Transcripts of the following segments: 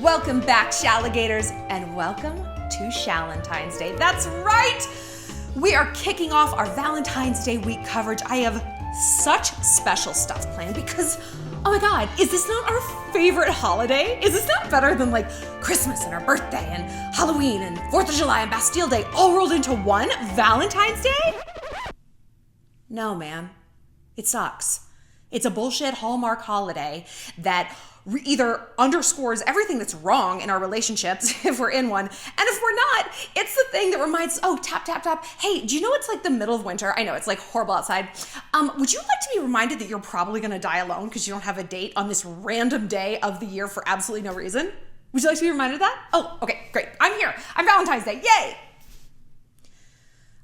Welcome back, Shalligators, and welcome to Shallentine's Day. That's right! We are kicking off our Valentine's Day week coverage. I have such special stuff planned because, oh my God, is this not our favorite holiday? Is this not better than like Christmas and our birthday and Halloween and 4th of July and Bastille Day all rolled into one Valentine's Day? No, man, it sucks. It's a bullshit Hallmark holiday that either underscores everything that's wrong in our relationships, if we're in one, and if we're not, it's the thing that reminds, oh, tap, tap, tap. Hey, do you know it's like the middle of winter? I know, it's like horrible outside. Would you like to be reminded that you're probably gonna die alone because you don't have a date on this random day of the year for absolutely no reason? Would you like to be reminded of that? Oh, okay, great. I'm here. I'm Valentine's Day. Yay!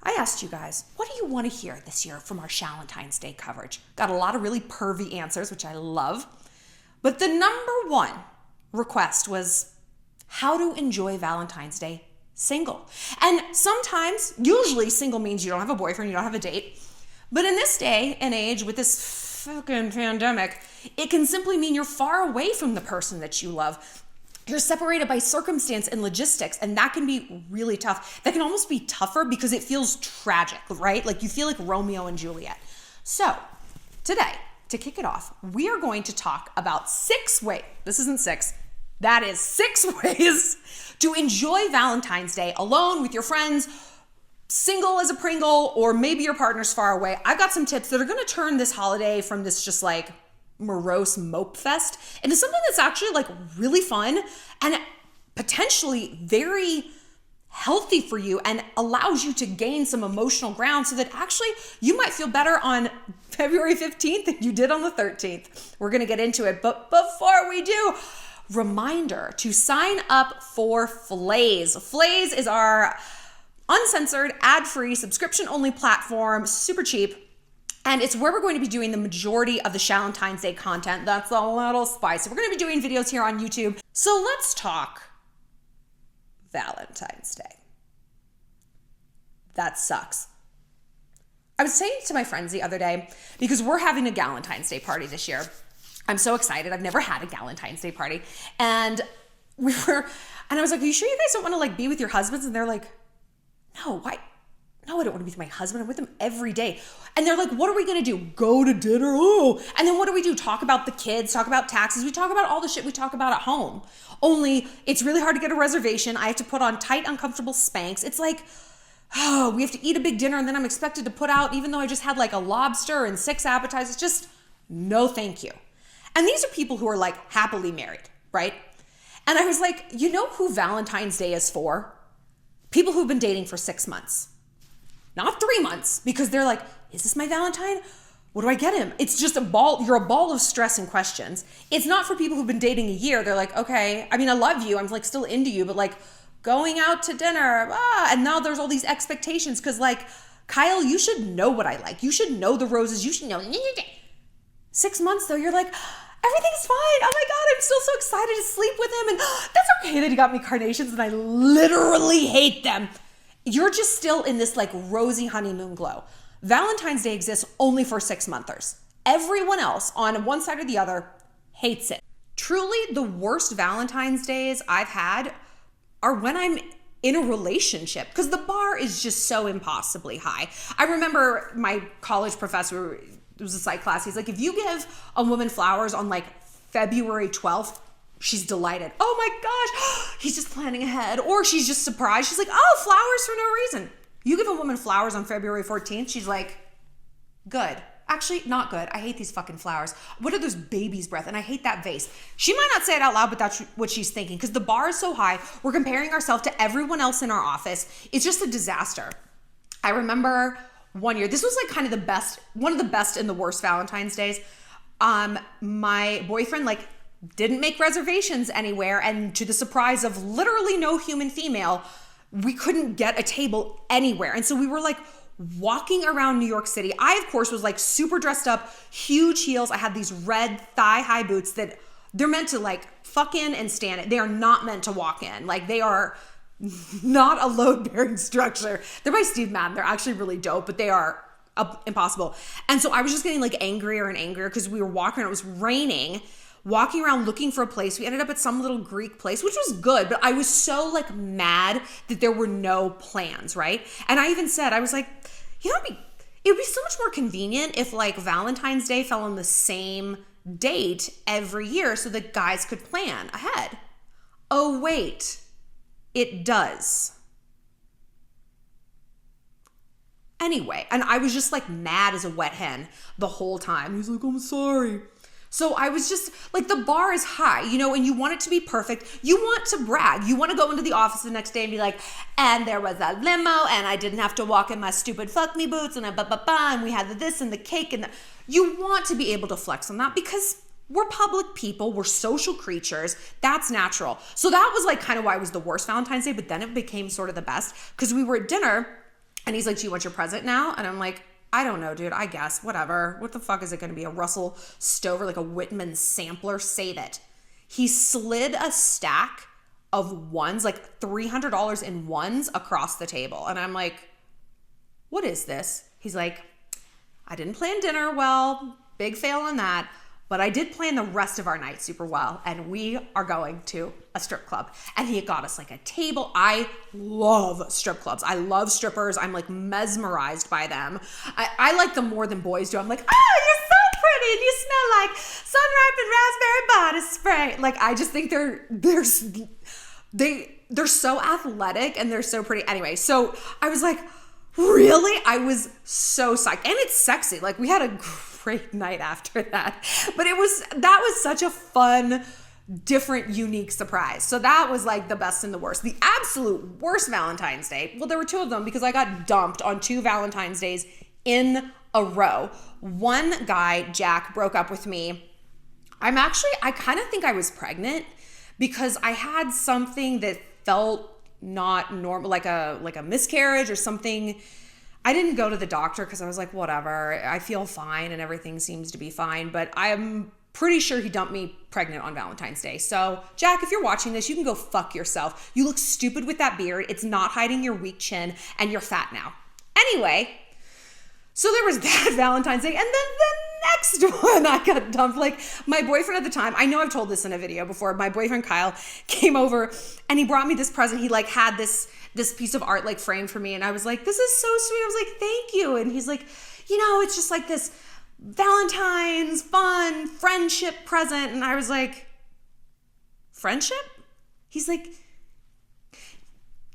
I asked you guys, what do you want to hear this year from our Shallentine's Day coverage? Got a lot of really pervy answers, which I love. But the number one request was how to enjoy Valentine's Day single. And sometimes, usually single means you don't have a boyfriend, you don't have a date. But in this day and age with this fucking pandemic, it can simply mean you're far away from the person that you love. You're separated by circumstance and logistics, and that can be really tough. That can almost be tougher because it feels tragic, right? Like you feel like Romeo and Juliet. So today, to kick it off, we are going to talk about 6 ways, this isn't 6, that is 6 ways to enjoy Valentine's Day alone with your friends, single as a Pringle, or maybe your partner's far away. I've got some tips that are gonna turn this holiday from this just like morose mope fest into something that's actually like really fun and potentially very healthy for you and allows you to gain some emotional ground so that actually you might feel better on February 15th than you did on the 13th. We're gonna get into it, but before we do, reminder to sign up for Flaze. Flaze is our uncensored, ad-free, subscription-only platform, super cheap. And it's where we're going to be doing the majority of the Shallentine's Day content. That's a little spicy. We're going to be doing videos here on YouTube. So let's talk Valentine's Day. That sucks. I was saying to my friends the other day, because we're having a Galentine's Day party this year. I'm so excited. I've never had a Galentine's Day party. And I was like, are you sure you guys don't want to like be with your husbands? And they're like, no, why? No, I don't want to be with my husband. I'm with him every day. And they're like, what are we going to do? Go to dinner? Oh. And then what do we do? Talk about the kids, talk about taxes. We talk about all the shit we talk about at home. Only it's really hard to get a reservation. I have to put on tight, uncomfortable Spanx. It's like, oh, we have to eat a big dinner and then I'm expected to put out, even though I just had like a lobster and 6 appetizers. Just no, thank you. And these are people who are like happily married, right? And I was like, you know who Valentine's Day is for? People who've been dating for 6 months. Not 3 months, because they're like, is this my Valentine? What do I get him? It's just you're a ball of stress and questions. It's not for people who've been dating a year. They're like, okay, I mean, I love you. I'm like still into you, but like going out to dinner, and now there's all these expectations. Cause like, Kyle, you should know what I like. You should know the roses. You should know. 6 months though, you're like, everything's fine. Oh my God, I'm still so excited to sleep with him. And that's okay that he got me carnations and I literally hate them. You're just still in this like rosy honeymoon glow. Valentine's Day exists only for 6-monthers. Everyone else on one side or the other hates it. Truly, the worst Valentine's Days I've had are when I'm in a relationship because the bar is just so impossibly high. I remember my college professor, it was a psych class, he's like, if you give a woman flowers on like February 12th, she's delighted. Oh my gosh, he's just planning ahead. Or she's just surprised. She's like, oh, flowers for no reason. You give a woman flowers on February 14th, she's like, good. Actually, not good. I hate these fucking flowers. What are those baby's breath? And I hate that vase. She might not say it out loud, but that's what she's thinking because the bar is so high. We're comparing ourselves to everyone else in our office. It's just a disaster. I remember one year, this was like kind of the best, one of the best and the worst Valentine's Days. My boyfriend like didn't make reservations anywhere, and to the surprise of literally no human female, we couldn't get a table anywhere. And so we were like walking around New York City. I, of course, was like super dressed up, huge heels. I had these red thigh-high boots that they're meant to like fuck in and stand it. They are not meant to walk in. Like they are not a load-bearing structure. They're by Steve Madden. They're actually really dope, but they are impossible. And so I was just getting like angrier and angrier because we were walking and it was raining. walking around looking for a place. We ended up at some little Greek place, which was good, but I was so like mad that there were no plans, right? And I even said, I was like, you know, it would be so much more convenient if like Valentine's Day fell on the same date every year so that guys could plan ahead. Oh, wait, it does. Anyway, and I was just like mad as a wet hen the whole time. He's like, I'm sorry. So I was just like, the bar is high, you know, and you want it to be perfect. You want to brag. You want to go into the office the next day and be like, and there was a limo and I didn't have to walk in my stupid fuck me boots and and we had the this and the cake and you want to be able to flex on that because we're public people. We're social creatures. That's natural. So that was like kind of why it was the worst Valentine's Day, but then it became sort of the best because we were at dinner and he's like, do you want your present now? And I'm like, I don't know, dude. I guess. Whatever. What the fuck is it going to be? A Russell Stover, like a Whitman sampler? Save it. He slid a stack of ones, like $300 in ones across the table. And I'm like, what is this? He's like, I didn't plan dinner well. Big fail on that. But I did plan the rest of our night super well. And we are going to a strip club. And he got us like a table. I love strip clubs. I love strippers. I'm like mesmerized by them. I like them more than boys do. I'm like, oh, you're so pretty. And you smell like sun-ripened raspberry body spray. Like, I just think they're so athletic and they're so pretty. Anyway, so I was like, really? I was so psyched. And it's sexy. Like, we had a great night after that. But that was such a fun, different, unique surprise. So that was like the best and the worst. The absolute worst Valentine's Day. Well, there were two of them because I got dumped on 2 Valentine's Days in a row. One guy, Jack, broke up with me. I kind of think I was pregnant because I had something that felt not normal, like a miscarriage or something. I didn't go to the doctor because I was like, whatever, I feel fine and everything seems to be fine. But I'm pretty sure he dumped me pregnant on Valentine's Day. So Jack, if you're watching this, you can go fuck yourself. You look stupid with that beard. It's not hiding your weak chin and you're fat now. Anyway, so there was that Valentine's Day. And then the next one I got dumped. Like my boyfriend at the time, I know I've told this in a video before, my boyfriend Kyle came over and he brought me this present. He like had this piece of art like framed for me. And I was like, this is so sweet. I was like, thank you. And he's like, you know, it's just like this Valentine's fun friendship present. And I was like, friendship? He's like,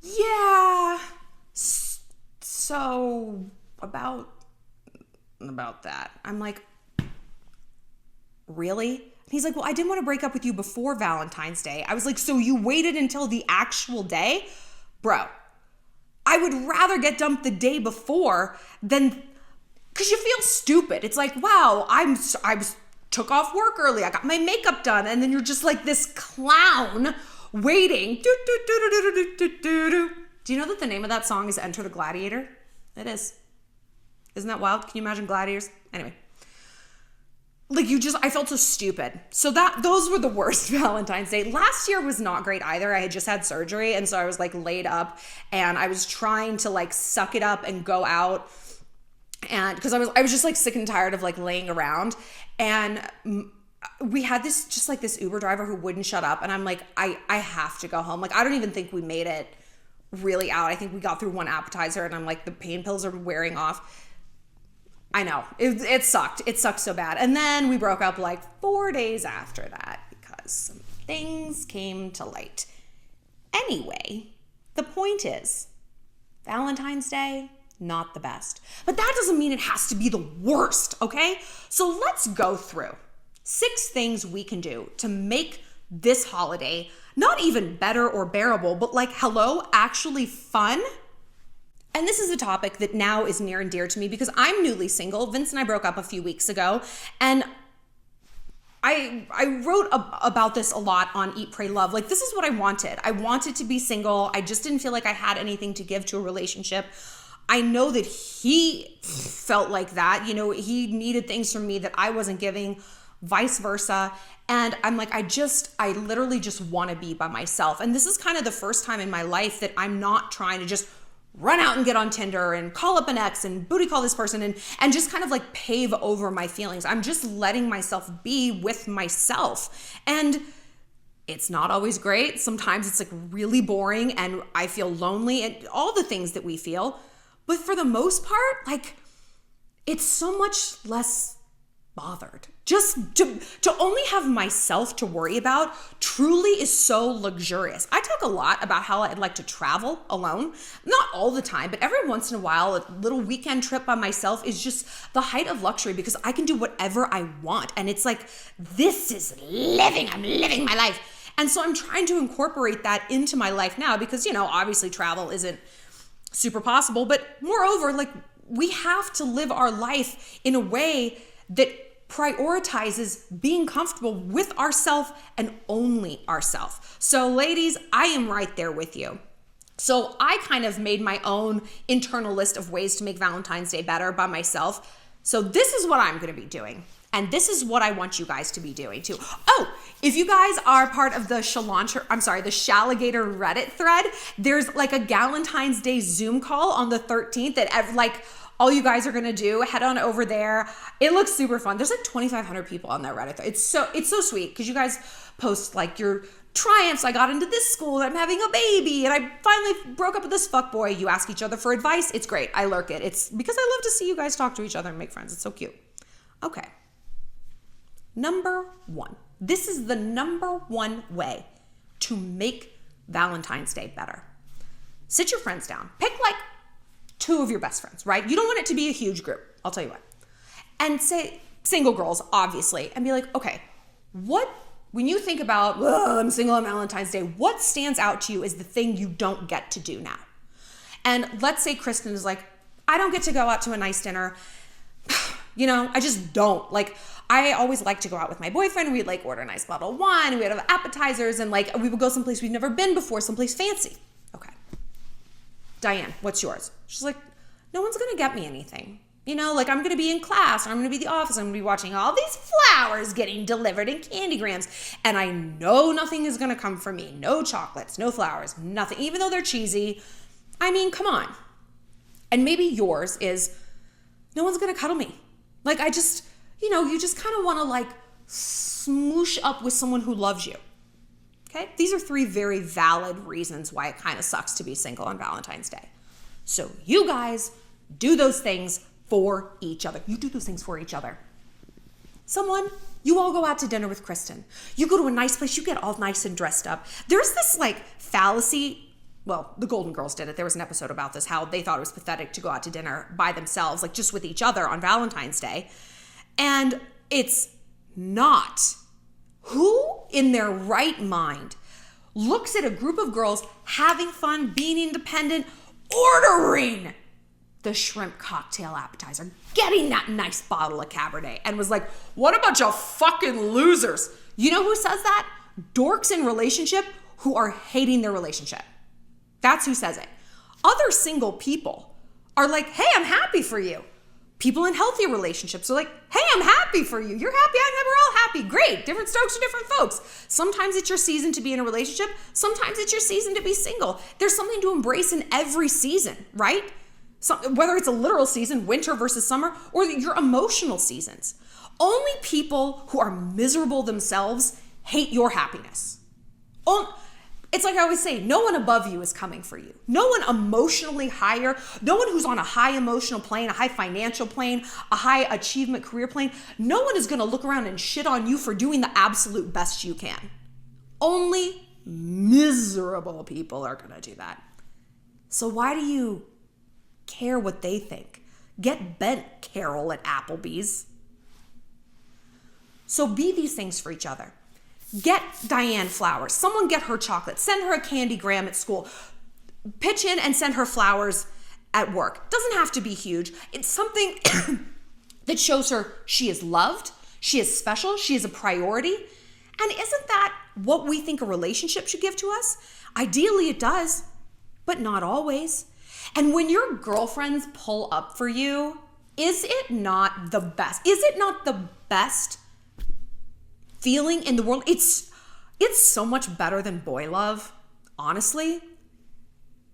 yeah. So about that. I'm like, really? And he's like, well, I didn't want to break up with you before Valentine's Day. I was like, so you waited until the actual day? Bro, I would rather get dumped the day before than, because you feel stupid. It's like, wow, I took off work early. I got my makeup done. And then you're just like this clown waiting. Do you know that the name of that song is Enter the Gladiator? It is. Isn't that wild? Can you imagine gladiators? Anyway. Like I felt so stupid. So those were the worst Valentine's Day. Last year was not great either. I had just had surgery. And so I was like laid up and I was trying to like suck it up and go out. And because I was just like sick and tired of like laying around. And we had this Uber driver who wouldn't shut up. And I'm like, I have to go home. Like, I don't even think we made it really out. I think we got through one appetizer and I'm like, the pain pills are wearing off. I know, it sucked. It sucked so bad. And then we broke up like 4 days after that because some things came to light. Anyway, the point is, Valentine's Day, not the best. But that doesn't mean it has to be the worst, okay? So let's go through 6 things we can do to make this holiday not even better or bearable, but like, hello, actually fun. And this is a topic that now is near and dear to me because I'm newly single. Vince and I broke up a few weeks ago. And I wrote about this a lot on Eat, Pray, Love. Like, this is what I wanted. I wanted to be single. I just didn't feel like I had anything to give to a relationship. I know that he felt like that. You know, he needed things from me that I wasn't giving, vice versa. And I'm like, I literally just want to be by myself. And this is kind of the first time in my life that I'm not trying to just run out and get on Tinder and call up an ex and booty call this person and just kind of like pave over my feelings. I'm just letting myself be with myself. And it's not always great. Sometimes it's like really boring and I feel lonely and all the things that we feel. But for the most part, like it's so much less bothered. Just to only have myself to worry about truly is so luxurious. I talk a lot about how I'd like to travel alone. Not all the time, but every once in a while, a little weekend trip by myself is just the height of luxury because I can do whatever I want. And it's like, this is living. I'm living my life. And so I'm trying to incorporate that into my life now because, obviously travel isn't super possible, but moreover, like we have to live our life in a way that prioritizes being comfortable with ourselves and only ourselves. So ladies, I am right there with you. So I kind of made my own internal list of ways to make Valentine's Day better by myself. So this is what I'm going to be doing. And this is what I want you guys to be doing too. Oh, if you guys are part of the Shalligator Reddit thread, there's like a Galentine's Day Zoom call on the 13th that like all you guys are gonna do, head on over there. It looks super fun. There's like 2,500 people on that Reddit. It's so sweet because you guys post like your triumphs. I got into this school, I'm having a baby, and I finally broke up with this fuckboy. You ask each other for advice. It's great. I lurk it. It's because I love to see you guys talk to each other and make friends. It's so cute. Okay. Number 1. This is the number 1 way to make Valentine's Day better. Sit your friends down. Pick like 2 of your best friends, right? You don't want it to be a huge group. I'll tell you what. And say single girls, obviously, and be like, okay, when you think about, I'm single on Valentine's Day, what stands out to you as the thing you don't get to do now? And let's say Kristen is like, I don't get to go out to a nice dinner. I just don't. Like, I always like to go out with my boyfriend. We'd like order a nice bottle of wine. We'd have appetizers and like we would go someplace we've never been before, someplace fancy. Okay. Diane, what's yours? She's like, no one's going to get me anything. Like I'm going to be in class or I'm going to be at the office. I'm going to be watching all these flowers getting delivered in candygrams. And I know nothing is going to come from me. No chocolates, no flowers, nothing. Even though they're cheesy. I mean, come on. And maybe yours is no one's going to cuddle me. Like I just, you just kind of want to like smoosh up with someone who loves you. Okay? These are 3 very valid reasons why it kind of sucks to be single on Valentine's Day. So you guys do those things for each other. You do those things for each other. You all go out to dinner with Kristen. You go to a nice place. You get all nice and dressed up. There's this like fallacy. Well, the Golden Girls did it. There was an episode about this, how they thought it was pathetic to go out to dinner by themselves, like just with each other on Valentine's Day. And it's not. Who in their right mind looks at a group of girls having fun, being independent, ordering the shrimp cocktail appetizer, getting that nice bottle of Cabernet, and was like, what a bunch of fucking losers. You know who says that? Dorks in relationship who are hating their relationship. That's who says it. Other single people are like, hey, I'm happy for you. People in healthy relationships are like, hey, I'm happy for you. You're happy, we're all happy. Great. Different strokes for different folks. Sometimes it's your season to be in a relationship. Sometimes it's your season to be single. There's something to embrace in every season, right? Whether it's a literal season, winter versus summer, or your emotional seasons. Only people who are miserable themselves hate your happiness. It's like I always say, no one above you is coming for you. No one emotionally higher, no one who's on a high emotional plane, a high financial plane, a high achievement career plane, no one is gonna look around and shit on you for doing the absolute best you can. Only miserable people are gonna do that. So why do you care what they think? Get bent, Carol at Applebee's. So be these things for each other. Get Diane flowers. Someone get her chocolate. Send her a candygram at school. Pitch in and send her flowers at work. Doesn't have to be huge. It's something that shows her she is loved, she is special, she is a priority. And isn't that what we think a relationship should give to us? Ideally it does, but not always. And when your girlfriends pull up for you, is it not the best? Is it not the best feeling in the world? It's so much better than boy love, honestly.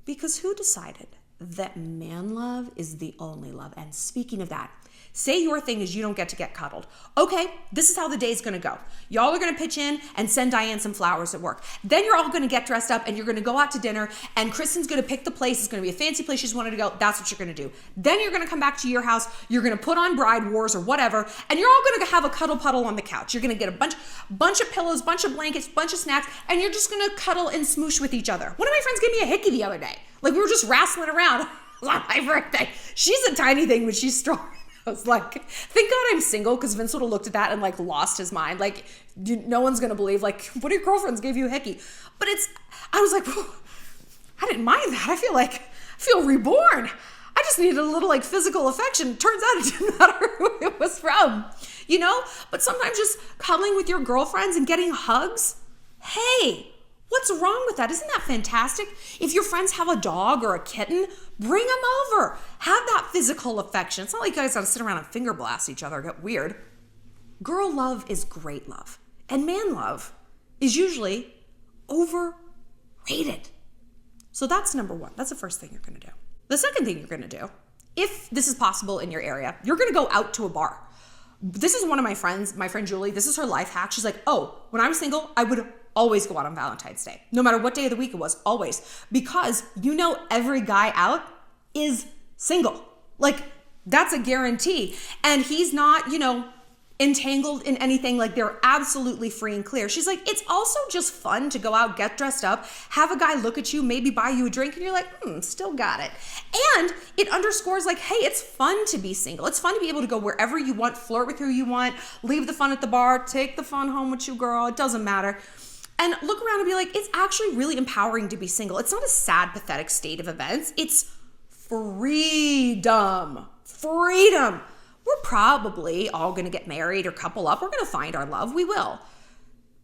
Because who decided that man love is the only love. And speaking of that, say your thing is you don't get cuddled. Okay, this is how the day's gonna go. Y'all are gonna pitch in and send Diane some flowers at work. Then you're all gonna get dressed up and you're gonna go out to dinner, and Kristen's gonna pick the place. It's gonna be a fancy place she's wanted to go. That's what you're gonna do. Then you're gonna come back to your house. You're gonna put on Bride Wars or whatever, and you're all gonna have a cuddle puddle on the couch. You're gonna get a bunch of pillows, bunch of blankets, bunch of snacks, and you're just gonna cuddle and smoosh with each other. One of my friends gave me a hickey the other day. Like, we were just wrestling around on my birthday. She's a tiny thing, but she's strong. I was like, thank God I'm single, because Vince would have looked at that and like lost his mind. Like, no one's gonna believe, like, what are your girlfriends gave you a hickey? But I was like, I didn't mind that. I feel reborn. I just needed a little like physical affection. Turns out it didn't matter who it was from, you know? But sometimes just cuddling with your girlfriends and getting hugs, hey, what's wrong with that? Isn't that fantastic? If your friends have a dog or a kitten, bring them over. Have that physical affection. It's not like you guys gotta sit around and finger blast each other, get weird. Girl love is great love. And man love is usually overrated. So that's number one. That's the first thing you're gonna do. The second thing you're gonna do, if this is possible in your area, you're gonna go out to a bar. This is one of my friends, my friend Julie, this is her life hack. She's like, oh, when I was single, I would always go out on Valentine's Day, no matter what day of the week it was, always. Because you know every guy out is single. Like, that's a guarantee. And he's not, you know, entangled in anything. Like, they're absolutely free and clear. She's like, it's also just fun to go out, get dressed up, have a guy look at you, maybe buy you a drink, and you're like, still got it. And it underscores like, hey, it's fun to be single. It's fun to be able to go wherever you want, flirt with who you want, leave the fun at the bar, take the fun home with you, girl. It doesn't matter. And look around and be like, it's actually really empowering to be single. It's not a sad, pathetic state of events. It's freedom. Freedom. We're probably all gonna get married or couple up. We're gonna find our love. We will.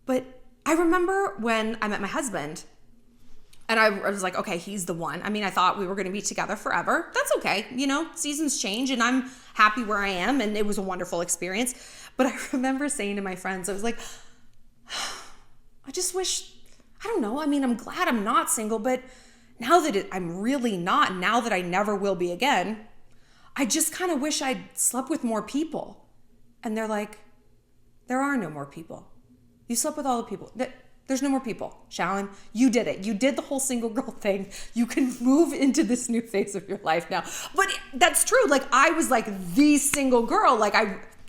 But I remember when I met my husband, and I was like, okay, he's the one. I mean, I thought we were gonna be together forever. That's okay. You know, seasons change, and I'm happy where I am, and it was a wonderful experience. But I remember saying to my friends, I was like, I just wish, I don't know. I mean, I'm glad I'm not single, but now that I'm really not, now that I never will be again, I just kind of wish I'd slept with more people. And they're like, there are no more people. You slept with all the people. There's no more people. Shallon, you did it. You did the whole single girl thing. You can move into this new phase of your life now. But that's true. Like, I was like the single girl. Like,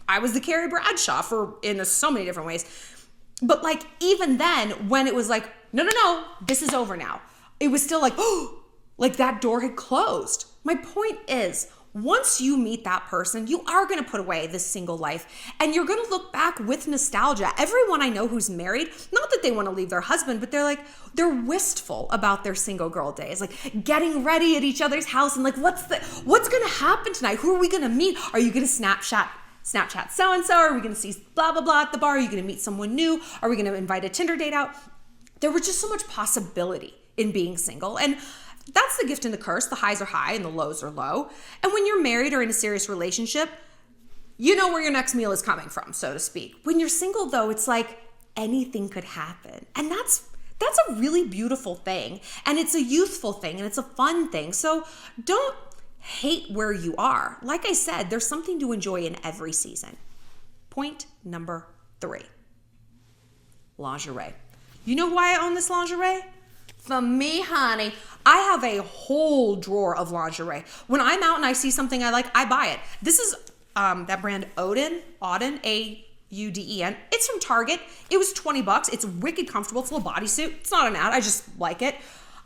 I was the Carrie Bradshaw in so many different ways. But like, even then, when it was like, no, this is over now, it was still like, oh, like that door had closed. My point is, once you meet that person, you are going to put away this single life, and you're going to look back with nostalgia. Everyone I know who's married, not that they want to leave their husband, but they're wistful about their single girl days, like getting ready at each other's house and like, what's going to happen tonight? Who are we going to meet? Are you going to Snapchat so-and-so? Are we going to see blah, blah, blah at the bar? Are you going to meet someone new? Are we going to invite a Tinder date out? There was just so much possibility in being single. And that's the gift and the curse. The highs are high and the lows are low. And when you're married or in a serious relationship, you know where your next meal is coming from, so to speak. When you're single, though, it's like anything could happen. And that's a really beautiful thing. And it's a youthful thing, and it's a fun thing. So don't hate where you are. Like I said, there's something to enjoy in every season. Point number 3. Lingerie. You know why I own this lingerie? For me, honey. I have a whole drawer of lingerie. When I'm out and I see something I like, I buy it. This is that brand Auden, A-U-D-E-N. It's from Target. It was $20. It's wicked comfortable. It's a little bodysuit. It's not an ad. I just like it.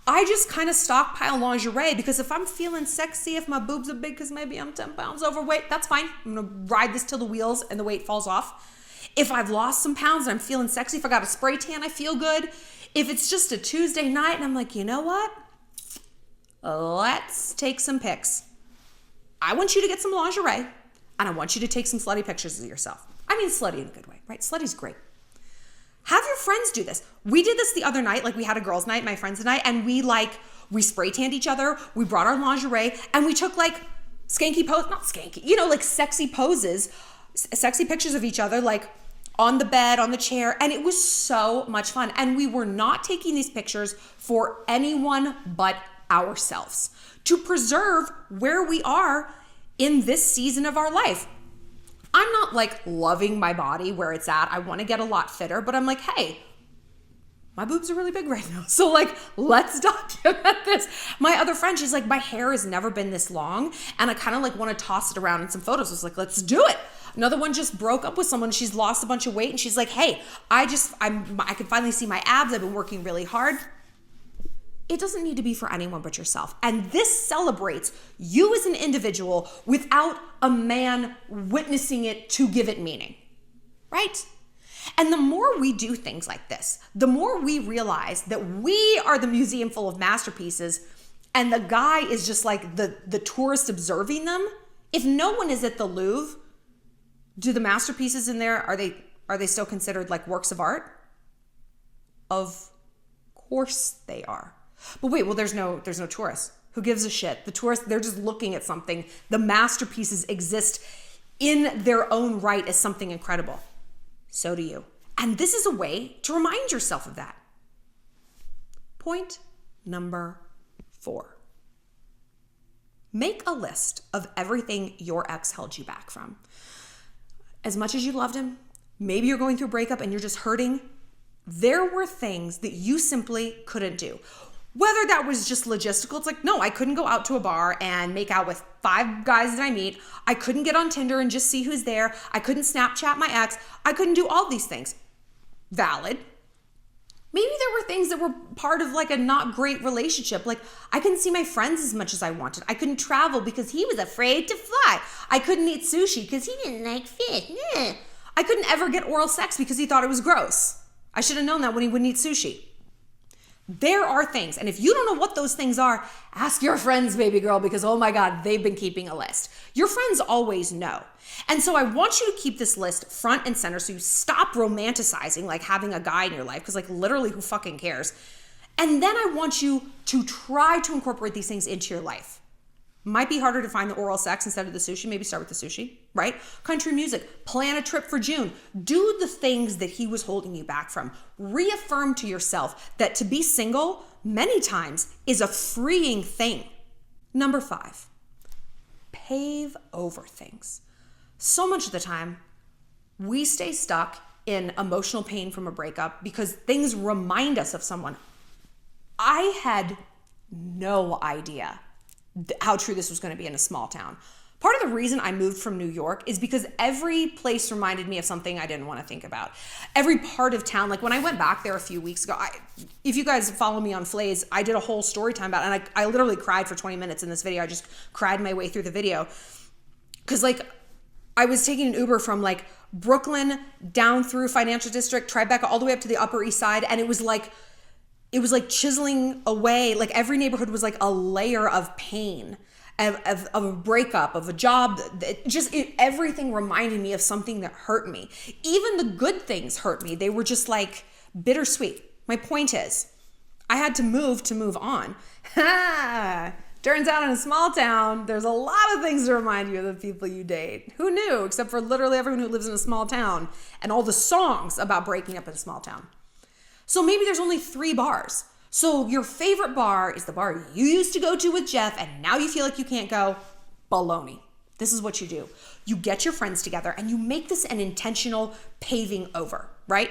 I just kind of stockpile lingerie because if I'm feeling sexy, if my boobs are big because maybe I'm 10 pounds overweight, that's fine. I'm going to ride this till the wheels and the weight falls off. If I've lost some pounds and I'm feeling sexy, if I got a spray tan, I feel good. If it's just a Tuesday night and I'm like, you know what? Let's take some pics. I want you to get some lingerie and I want you to take some slutty pictures of yourself. I mean, slutty in a good way, right? Slutty's great. Have your friends do this. We did this the other night. Like, we had a girls' night, my friends and I, and we spray tanned each other. We brought our lingerie and we took like skanky pose, not skanky, you know, like sexy poses, sexy pictures of each other, like on the bed, on the chair. And it was so much fun. And we were not taking these pictures for anyone but ourselves, to preserve where we are in this season of our life. I'm not like loving my body where it's at. I want to get a lot fitter, but I'm like, hey, my boobs are really big right now. So like, let's document this. My other friend, she's like, my hair has never been this long. And I kind of like want to toss it around in some photos. I was like, let's do it. Another one just broke up with someone. She's lost a bunch of weight. And she's like, hey, I can finally see my abs. I've been working really hard. It doesn't need to be for anyone but yourself. And this celebrates you as an individual without a man witnessing it to give it meaning, right? And the more we do things like this, the more we realize that we are the museum full of masterpieces and the guy is just like the tourist observing them. If no one is at the Louvre, do the masterpieces in there, are they still considered like works of art? Of course they are. But wait, well, there's no tourists. Who gives a shit? The tourists, they're just looking at something. The masterpieces exist in their own right as something incredible. So do you. And this is a way to remind yourself of that. Point number 4. Make a list of everything your ex held you back from. As much as you loved him, maybe you're going through a breakup and you're just hurting. There were things that you simply couldn't do. Whether that was just logistical, it's like, no, I couldn't go out to a bar and make out with 5 guys that I meet. I couldn't get on Tinder and just see who's there. I couldn't Snapchat my ex. I couldn't do all these things. Valid. Maybe there were things that were part of like a not great relationship. Like I couldn't see my friends as much as I wanted. I couldn't travel because he was afraid to fly. I couldn't eat sushi because he didn't like fish. I couldn't ever get oral sex because he thought it was gross. I should have known that when he wouldn't eat sushi. There are things, and if you don't know what those things are, ask your friends, baby girl, because oh my God, they've been keeping a list. Your friends always know. And so I want you to keep this list front and center so you stop romanticizing like having a guy in your life, because like literally who fucking cares? And then I want you to try to incorporate these things into your life. Might be harder to find the oral sex instead of the sushi. Maybe start with the sushi, right? Country music, plan a trip for June. Do the things that he was holding you back from. Reaffirm to yourself that to be single many times is a freeing thing. Number 5, pave over things. So much of the time, we stay stuck in emotional pain from a breakup because things remind us of someone. I had no idea how true this was going to be in a small town. Part of the reason I moved from New York is because every place reminded me of something I didn't want to think about. Every part of town, like when I went back there a few weeks ago, if you guys follow me on Flays, I did a whole story time about it, and I literally cried for 20 minutes in this video. I just cried my way through the video. Because like I was taking an Uber from like Brooklyn down through Financial District, Tribeca, all the way up to the Upper East Side, and it was like chiseling away. Like every neighborhood was like a layer of pain, of a breakup, of a job. Everything reminded me of something that hurt me. Even the good things hurt me. They were just like bittersweet. My point is, I had to move on. Turns out in a small town, there's a lot of things to remind you of the people you date. Who knew? Except for literally everyone who lives in a small town and all the songs about breaking up in a small town. So maybe there's only 3 bars. So your favorite bar is the bar you used to go to with Jeff and now you feel like you can't go. Baloney. This is what you do. You get your friends together and you make this an intentional paving over, right?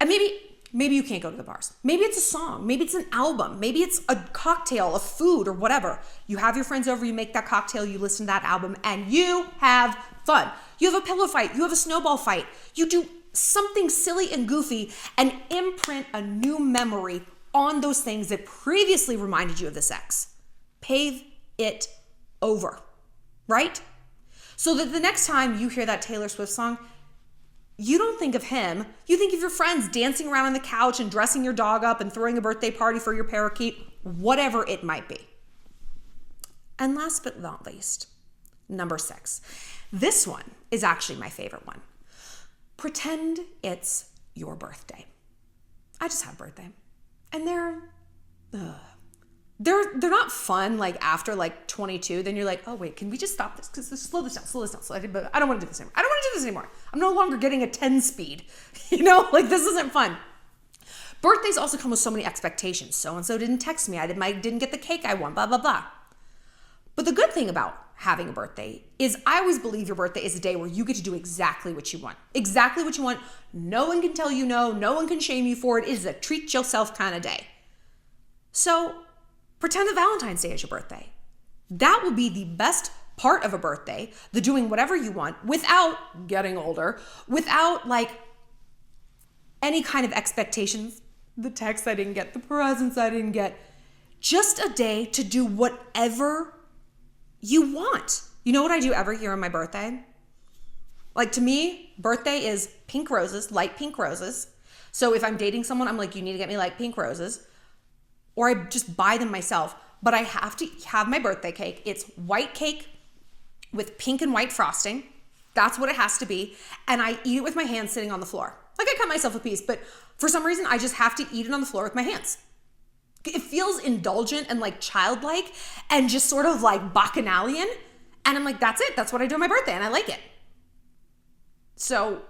And maybe you can't go to the bars. Maybe it's a song. Maybe it's an album. Maybe it's a cocktail, a food, or whatever. You have your friends over, you make that cocktail, you listen to that album, and you have fun. You have a pillow fight. You have a snowball fight. You do something silly and goofy and imprint a new memory on those things that previously reminded you of the sex. Pave it over, right? So that the next time you hear that Taylor Swift song, you don't think of him. You think of your friends dancing around on the couch and dressing your dog up and throwing a birthday party for your parakeet, whatever it might be. And last but not least, number 6. This one is actually my favorite one. Pretend it's your birthday. I just had a birthday. And they're not fun like after like 22. Then you're like, oh wait, can we just stop this? Because slow this down. I don't want to do this anymore. I don't want to do this anymore. I'm no longer getting a 10 speed. Like this isn't fun. Birthdays also come with so many expectations. So-and-so didn't text me. I didn't get the cake I want, blah, blah, blah. But the good thing about having a birthday is I always believe your birthday is a day where you get to do exactly what you want. Exactly what you want. No one can tell you no. No one can shame you for it. It is a treat yourself kind of day. So pretend that Valentine's Day is your birthday. That will be the best part of a birthday, the doing whatever you want without getting older, without like any kind of expectations. The text I didn't get, the presents I didn't get. Just a day to do whatever you want. You know what I do every year on my birthday? Like, to me, birthday is pink roses, light pink roses. So if I'm dating someone, I'm like, you need to get me light pink roses. Or I just buy them myself. But I have to have my birthday cake. It's white cake with pink and white frosting. That's what it has to be. And I eat it with my hands sitting on the floor. Like, I cut myself a piece, but for some reason, I just have to eat it on the floor with my hands. It feels indulgent and like childlike and just sort of like bacchanalian. And I'm like, that's it. That's what I do on my birthday. And I like it. So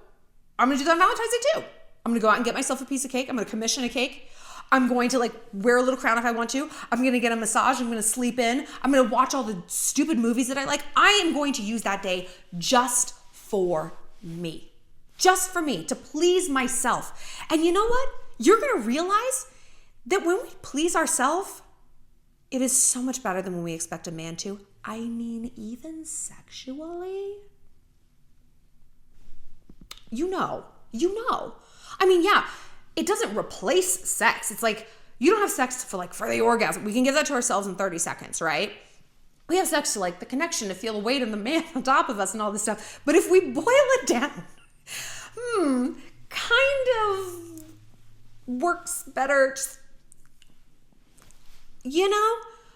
I'm going to do that on Valentine's Day too. I'm going to go out and get myself a piece of cake. I'm going to commission a cake. I'm going to like wear a little crown if I want to. I'm going to get a massage. I'm going to sleep in. I'm going to watch all the stupid movies that I like. I am going to use that day just for me. Just for me, to please myself. And you know what? You're going to realize that when we please ourselves, it is so much better than when we expect a man to. I mean, even sexually. You know. I mean, yeah, it doesn't replace sex. It's like, you don't have sex for the orgasm. We can give that to ourselves in 30 seconds, right? We have sex to like the connection, to feel the weight of the man on top of us and all this stuff. But if we boil it down, kind of works better,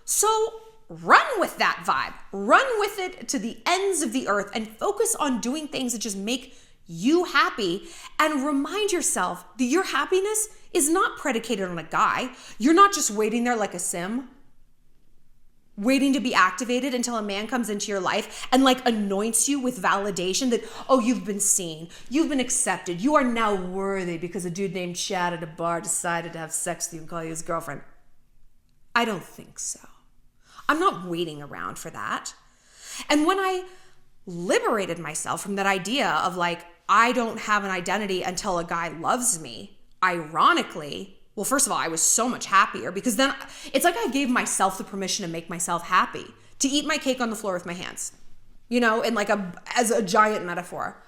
So run with that vibe. Run with it to the ends of the earth and focus on doing things that just make you happy, and remind yourself that your happiness is not predicated on a guy. You're not just waiting there like a sim, waiting to be activated until a man comes into your life and like anoints you with validation that, oh, you've been seen, you've been accepted, you are now worthy because a dude named Chad at a bar decided to have sex with you and call you his girlfriend. I don't think so. I'm not waiting around for that. And when I liberated myself from that idea of like, I don't have an identity until a guy loves me, ironically, well, first of all, I was so much happier because then it's like I gave myself the permission to make myself happy, to eat my cake on the floor with my hands, and like as a giant metaphor.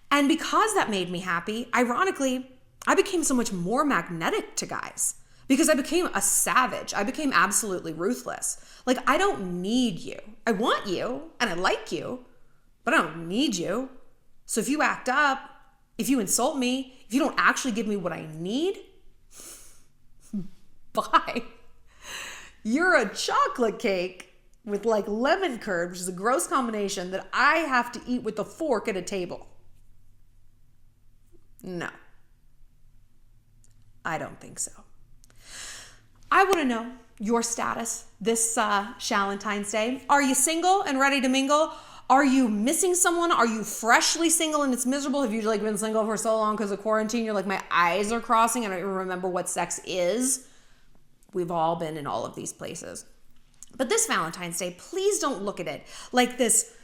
And because that made me happy, ironically, I became so much more magnetic to guys because I became a savage. I became absolutely ruthless. Like, I don't need you. I want you and I like you, but I don't need you. So if you act up, if you insult me, if you don't actually give me what I need, bye. You're a chocolate cake with like lemon curd, which is a gross combination that I have to eat with a fork at a table. No. I don't think so. I want to know your status this Shallentine's Day. Are you single and ready to mingle? Are you missing someone? Are you freshly single and it's miserable? Have you like been single for so long because of quarantine? You're like, my eyes are crossing. I don't even remember what sex is. We've all been in all of these places. But this Valentine's Day, please don't look at it like this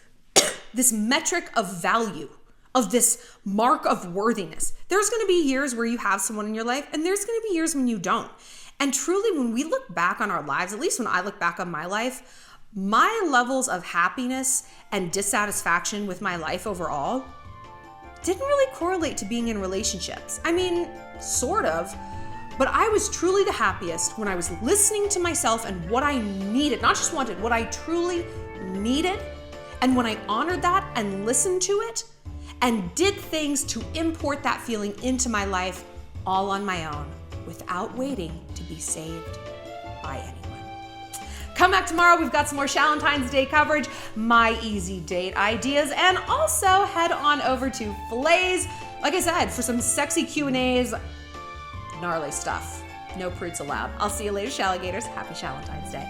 metric of value, of this mark of worthiness. There's going to be years where you have someone in your life, and there's going to be years when you don't. And truly, when we look back on our lives, at least when I look back on my life, my levels of happiness and dissatisfaction with my life overall didn't really correlate to being in relationships. I mean, sort of. But I was truly the happiest when I was listening to myself and what I needed, not just wanted, what I truly needed. And when I honored that and listened to it and did things to import that feeling into my life all on my own without waiting to be saved by anyone. Come back tomorrow. We've got some more Shallentine's Day coverage, my easy date ideas, and also head on over to Flay's, like I said, for some sexy Q&As. Gnarly stuff. No prudes allowed. I'll see you later, Shalligators. Happy Shallentine's Day.